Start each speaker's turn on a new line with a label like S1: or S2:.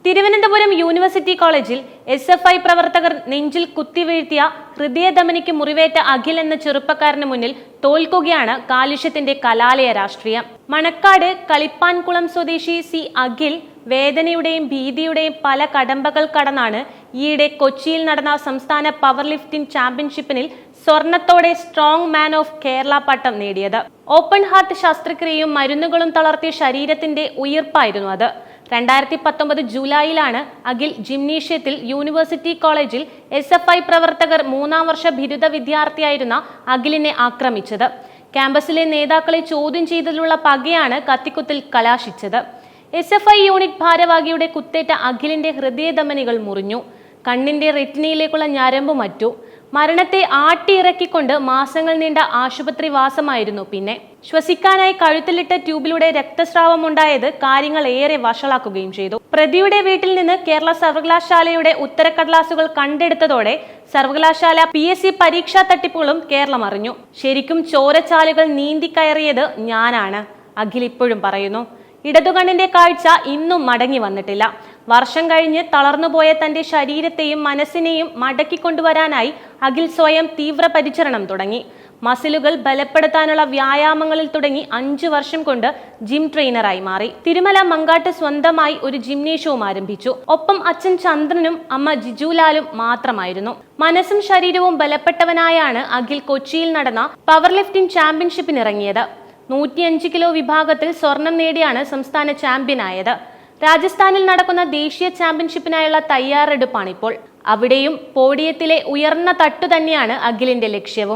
S1: Thiruvananthapuram university കോളേജിൽ SFI പ്രവർത്തകർ നെഞ്ചിൽ കുത്തിവീഴ്ത്തിയ ഹൃദയധമനിക്ക് മുറിവേറ്റ അഖിൽ എന്ന ചെറുപ്പക്കാരന് മുന്നിൽ തോൽക്കുകയാണ് കാലുഷ്യത്തിന്റെ കലാലയ രാഷ്ട്രീയം. മണക്കാട് കളിപ്പാൻകുളം സ്വദേശി സി അഖിൽ വേദനയുടെയും ഭീതിയുടെയും പല കടമ്പകൾ കടന്നാണ് ഈയിടെ കൊച്ചിയിൽ നടന്ന സംസ്ഥാന പവർ ലിഫ്റ്റിംഗ് ചാമ്പ്യൻഷിപ്പിനിൽ സ്വർണത്തോടെ സ്ട്രോങ് മാൻ ഓഫ് കേരള പട്ടം നേടിയത്. ഓപ്പൺ ഹാർട്ട് ശസ്ത്രക്രിയയും മരുന്നുകളും തളർത്തിയ ശരീരത്തിന്റെ ഉയിർപ്പായിരുന്നു അത്. 2019 ജൂലൈയിലാണ് അഖിൽ ജിംനേഷ്യത്തിൽ യൂണിവേഴ്സിറ്റി കോളേജിൽ SFI പ്രവർത്തകർ 3ാം വർഷ ബിരുദ വിദ്യാർത്ഥിയായിരുന്ന അഖിലിനെ ആക്രമിച്ചത്. ക്യാമ്പസിലെ നേതാക്കളെ ചോദ്യം ചെയ്തതിലുള്ള പകയാണ് കത്തിക്കുത്തിൽ കലാശിച്ചത്. SFI യൂണിറ്റ് ഭാരവാഹിയുടെ കുത്തേറ്റ അഖിലിന്റെ ഹൃദയധമനികൾ മുറിഞ്ഞു. കണ്ണിന്റെ റെറ്റിനയിലേക്കുള്ള ഞരമ്പ് മറ്റു. മരണത്തെ ആട്ടിയിറക്കിക്കൊണ്ട് മാസങ്ങൾ നീണ്ട ആശുപത്രി വാസമായിരുന്നു. പിന്നെ ശ്വസിക്കാനായി കഴുത്തിലിട്ട ട്യൂബിലൂടെ രക്തസ്രാവം ഉണ്ടായത് കാര്യങ്ങൾ ഏറെ വഷളാക്കുകയും ചെയ്തു. പ്രതിയുടെ വീട്ടിൽ നിന്ന് കേരള സർവകലാശാലയുടെ ഉത്തരക്കടലാസുകൾ കണ്ടെടുത്തതോടെ സർവകലാശാല PSC പരീക്ഷാ തട്ടിപ്പുകളും കേരളം അറിഞ്ഞു. ശരിക്കും ചോരച്ചാലുകൾ നീന്തിക്കയറിയത് ഞാനാണ്, അഖിൽ ഇപ്പോഴും പറയുന്നു. ഇടതുകണ്ണിന്റെ കാഴ്ച ഇന്നും മടങ്ങി വന്നിട്ടില്ല. വർഷം കഴിഞ്ഞ് തളർന്നുപോയ തന്റെ ശരീരത്തെയും മനസ്സിനെയും മടക്കിക്കൊണ്ടുവരാനായി അഖിൽ സ്വയം തീവ്ര പരിചരണം തുടങ്ങി. മസിലുകൾ ബലപ്പെടുത്താനുള്ള വ്യായാമങ്ങളിൽ തുടങ്ങി 5 വർഷം കൊണ്ട് ജിം ട്രെയിനറായി മാറി. തിരുമല മങ്കാട്ട് സ്വന്തമായി ഒരു ജിംനേഷ്യവും ആരംഭിച്ചു. ഒപ്പം അച്ഛൻ ചന്ദ്രനും അമ്മ ജിജുലാലും മാത്രമായിരുന്നു. മനസ്സും ശരീരവും ബലപ്പെട്ടവനായാണ് അഖിൽ കൊച്ചിയിൽ നടന്ന പവർ ലിഫ്റ്റിംഗ് ചാമ്പ്യൻഷിപ്പിനിറങ്ങിയത്. 105 കിലോ വിഭാഗത്തിൽ സ്വർണം നേടിയാണ് സംസ്ഥാന ചാമ്പ്യനായത്. രാജസ്ഥാനിൽ നടക്കുന്ന ദേശീയ ചാമ്പ്യൻഷിപ്പിനായുള്ള തയ്യാറെടുപ്പാണിപ്പോൾ. അവിടെയും പോഡിയത്തിലെ ഉയർന്ന തട്ടു തന്നെയാണ് അഖിലിന്റെ ലക്ഷ്യവും.